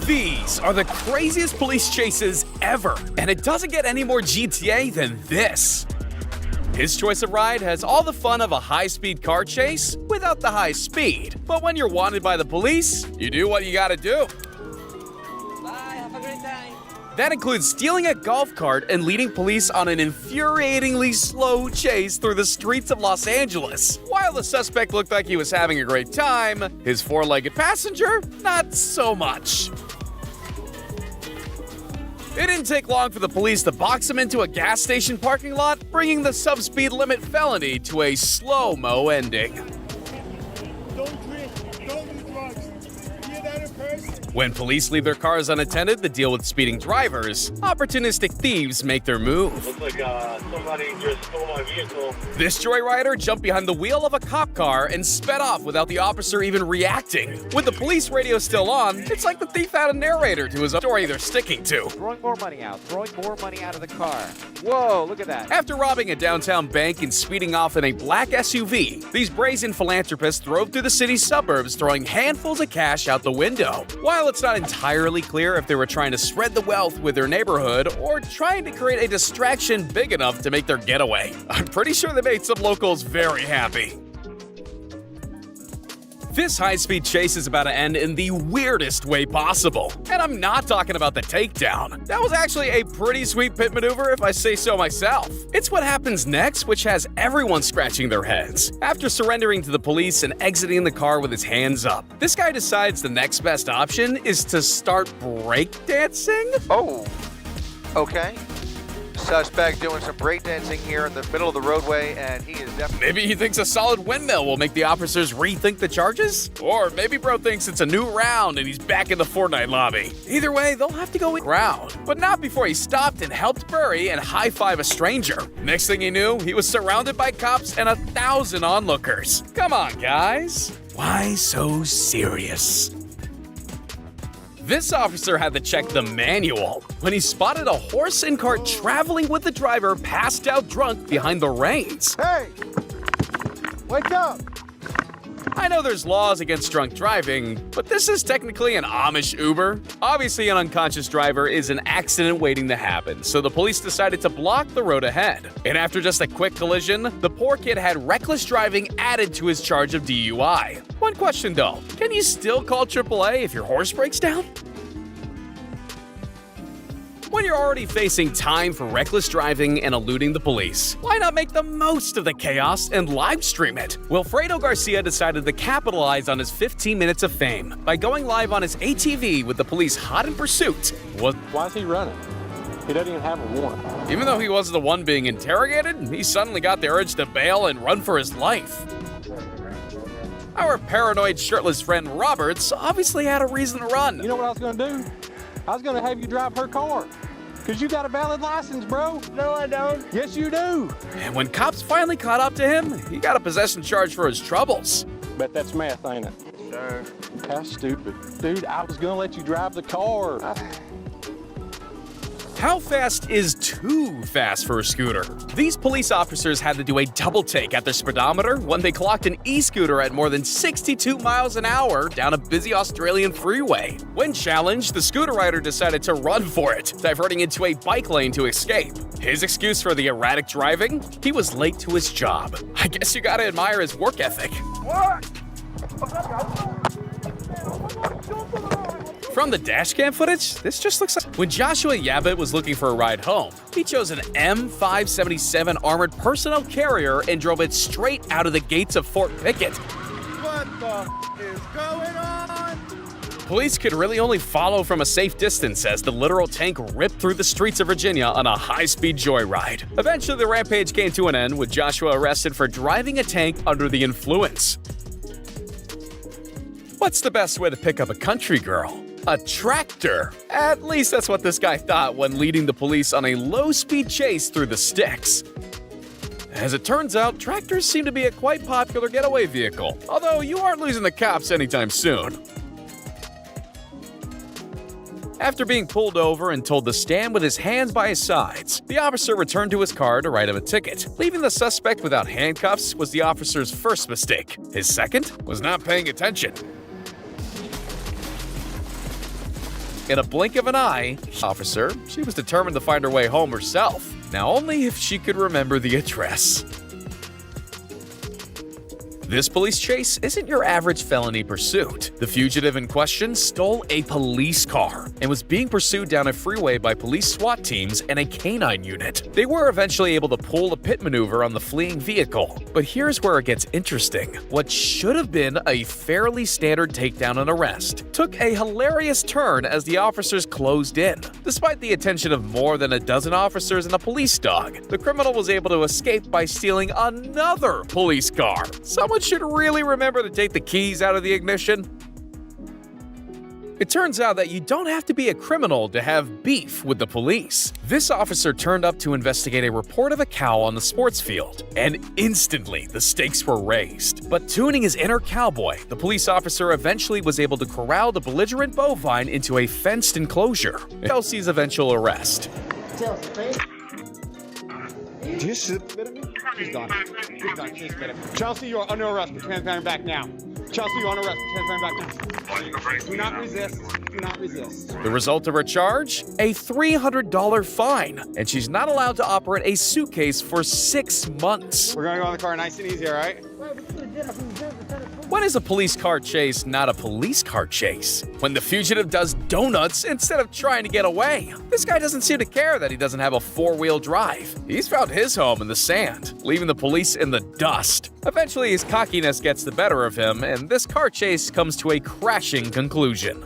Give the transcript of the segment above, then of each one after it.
These are the craziest police chases ever, and it doesn't get any more GTA than this. His choice of ride has all the fun of a high-speed car chase without the high speed. But when you're wanted by the police, you do what you gotta do. Bye, have a great time. That includes stealing a golf cart and leading police on an infuriatingly slow chase through the streets of Los Angeles. While the suspect looked like he was having a great time, his four-legged passenger, not so much. It didn't take long for the police to box him into a gas station parking lot, bringing the subspeed limit felony to a slow-mo ending. Don't drink, don't do drugs. Hear that in person? When police leave their cars unattended to deal with speeding drivers, opportunistic thieves make their move. Looks like somebody just stole my vehicle. This joyrider jumped behind the wheel of a cop car and sped off without the officer even reacting. With the police radio still on, it's like the thief had a narrator to his story they're sticking to. Throwing more money out of the car. Whoa, look at that. After robbing a downtown bank and speeding off in a black SUV, these brazen philanthropists drove through the city's suburbs throwing handfuls of cash out the window. While it's not entirely clear if they were trying to spread the wealth with their neighborhood or trying to create a distraction big enough to make their getaway, I'm pretty sure they made some locals very happy. This high-speed chase is about to end in the weirdest way possible. And I'm not talking about the takedown. That was actually a pretty sweet pit maneuver if I say so myself. It's what happens next which has everyone scratching their heads. After surrendering to the police and exiting the car with his hands up, this guy decides the next best option is to start breakdancing? Oh, okay. Suspect doing some breakdancing here in the middle of the roadway, and he is definitely... Maybe he thinks a solid windmill will make the officers rethink the charges? Or maybe bro thinks it's a new round and he's back in the Fortnite lobby. Either way, they'll have to go with ground. But not before he stopped and helped bury and high-five a stranger. Next thing he knew, he was surrounded by cops and 1,000 onlookers. Come on, guys. Why so serious? This officer had to check the manual when he spotted a horse and cart traveling with the driver passed out drunk behind the reins. Hey! Wake up! I know there's laws against drunk driving, but this is technically an Amish Uber. Obviously, an unconscious driver is an accident waiting to happen, so the police decided to block the road ahead. And after just a quick collision, the poor kid had reckless driving added to his charge of DUI. One question though, can you still call AAA if your horse breaks down? When you're already facing time for reckless driving and eluding the police, why not make the most of the chaos and live stream it? Wilfredo Garcia decided to capitalize on his 15 minutes of fame by going live on his ATV with the police hot in pursuit. Why is he running? He doesn't even have a warrant. Even though he wasn't the one being interrogated, he suddenly got the urge to bail and run for his life. Our paranoid shirtless friend Roberts obviously had a reason to run. You know what I was gonna do? I was gonna have you drive her car. Cause you got a valid license, bro. No, I don't. Yes, you do. And when cops finally caught up to him, he got a possession charge for his troubles. Bet that's meth, ain't it? Sure. How stupid. Dude, I was gonna let you drive the car. How fast is too fast for a scooter? These police officers had to do a double take at their speedometer when they clocked an e-scooter at more than 62 miles an hour down a busy Australian freeway. When challenged, the scooter rider decided to run for it, diverting into a bike lane to escape. His excuse for the erratic driving? He was late to his job. I guess you gotta admire his work ethic. What? From the dashcam footage, this just looks like... When Joshua Yabbitt was looking for a ride home, he chose an M577 armored personnel carrier and drove it straight out of the gates of Fort Pickett. What the is going on? Police could really only follow from a safe distance as the literal tank ripped through the streets of Virginia on a high-speed joyride. Eventually, the rampage came to an end with Joshua arrested for driving a tank under the influence. What's the best way to pick up a country girl? A tractor. At least that's what this guy thought when leading the police on a low-speed chase through the sticks. As it turns out, tractors seem to be a quite popular getaway vehicle, although you aren't losing the cops anytime soon. After being pulled over and told to stand with his hands by his sides, the officer returned to his car to write him a ticket. Leaving the suspect without handcuffs was the officer's first mistake. His second was not paying attention. In a blink of an eye, officer, she was determined to find her way home herself. Now only if she could remember the address. This police chase isn't your average felony pursuit. The fugitive in question stole a police car and was being pursued down a freeway by police SWAT teams and a canine unit. They were eventually able to pull a pit maneuver on the fleeing vehicle. But here's where it gets interesting. What should have been a fairly standard takedown and arrest took a hilarious turn as the officers closed in. Despite the attention of more than a dozen officers and a police dog, the criminal was able to escape by stealing another police car. Someone should really remember to take the keys out of the ignition. It turns out that you don't have to be a criminal to have beef with the police. This officer turned up to investigate a report of a cow on the sports field, and instantly the stakes were raised. But tuning his inner cowboy, the police officer eventually was able to corral the belligerent bovine into a fenced enclosure. Chelsea's eventual arrest. Did you spit at me? She's done. She's done. She spit at me. Chelsea, you are under arrest. Put your hands behind your back now. Chelsea, you're under arrest. Put your hands behind your back now. Do not resist. Do not resist. The result of her charge? A $300 fine, and she's not allowed to operate a suitcase for 6 months. We're gonna go in the car nice and easy, all right? When is a police car chase not a police car chase? When the fugitive does donuts instead of trying to get away. This guy doesn't seem to care that he doesn't have a four-wheel drive. He's found his home in the sand, leaving the police in the dust. Eventually, his cockiness gets the better of him, and this car chase comes to a crashing conclusion.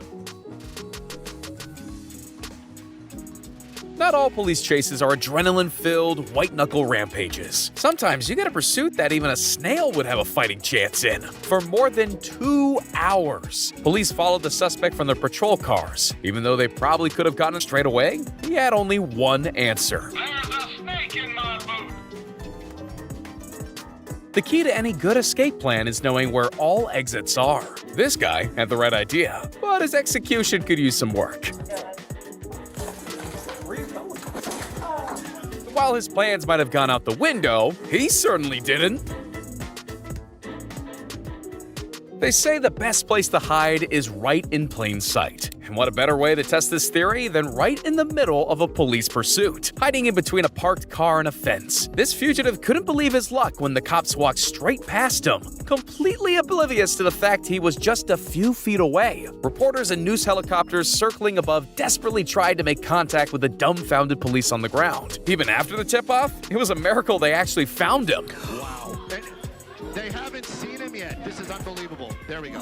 Not all police chases are adrenaline-filled, white-knuckle rampages. Sometimes you get a pursuit that even a snail would have a fighting chance in. For more than 2 hours, police followed the suspect from their patrol cars. Even though they probably could have gotten him straight away, he had only one answer. There's a snake in my boot. The key to any good escape plan is knowing where all exits are. This guy had the right idea, but his execution could use some work. While his plans might have gone out the window, he certainly didn't. They say the best place to hide is right in plain sight. And what a better way to test this theory than right in the middle of a police pursuit, hiding in between a parked car and a fence. This fugitive couldn't believe his luck when the cops walked straight past him, completely oblivious to the fact he was just a few feet away. Reporters and news helicopters circling above desperately tried to make contact with the dumbfounded police on the ground. Even after the tip-off, it was a miracle they actually found him. Wow. They haven't seen him yet. This is unbelievable. There we go.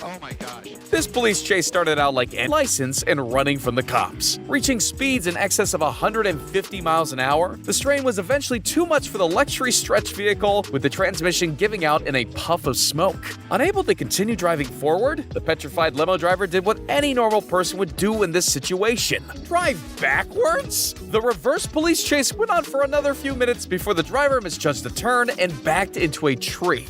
Oh my gosh. This police chase started out like a license and running from the cops. Reaching speeds in excess of 150 miles an hour, the strain was eventually too much for the luxury stretch vehicle, with the transmission giving out in a puff of smoke. Unable to continue driving forward, the petrified limo driver did what any normal person would do in this situation: drive backwards? The reverse police chase went on for another few minutes before the driver misjudged the turn and backed into a tree.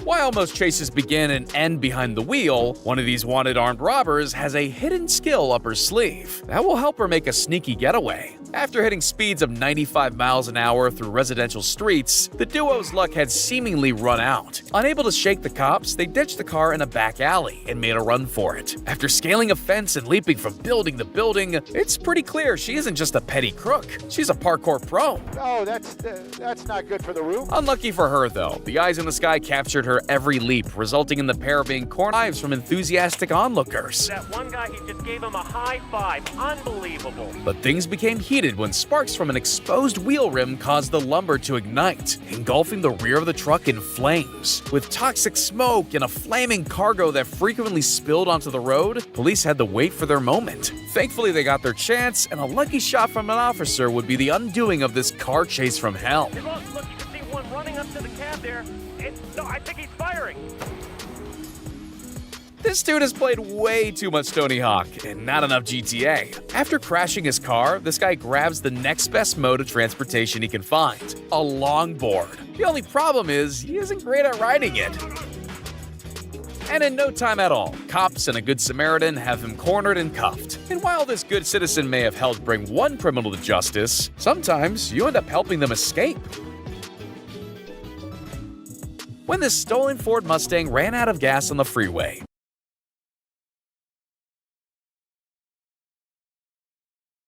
While most chases begin and end behind the wheel, one of these wanted armed robbers has a hidden skill up her sleeve that will help her make a sneaky getaway. After hitting speeds of 95 miles an hour through residential streets, the duo's luck had seemingly run out. Unable to shake the cops, they ditched the car in a back alley and made a run for it. After scaling a fence and leaping from building to building, it's pretty clear she isn't just a petty crook, she's a parkour pro. Oh, that's not good for the roof. Unlucky for her, though, the eyes in the sky captured her every leap, resulting in the pair being cornered knives from enthusiastic onlookers. That one guy, he just gave him a high five. Unbelievable. But things became heated when sparks from an exposed wheel rim caused the lumber to ignite, engulfing the rear of the truck in flames. With toxic smoke and a flaming cargo that frequently spilled onto the road, police had to wait for their moment. Thankfully, they got their chance, and a lucky shot from an officer would be the undoing of this car chase from hell. Hey, look, you can see one running up to the cab there. No, I think he's firing. This dude has played way too much Tony Hawk and not enough GTA. After crashing his car, this guy grabs the next best mode of transportation he can find: a longboard. The only problem is he isn't great at riding it. And in no time at all, cops and a good Samaritan have him cornered and cuffed. And while this good citizen may have helped bring one criminal to justice, sometimes you end up helping them escape. when this stolen Ford Mustang ran out of gas on the freeway.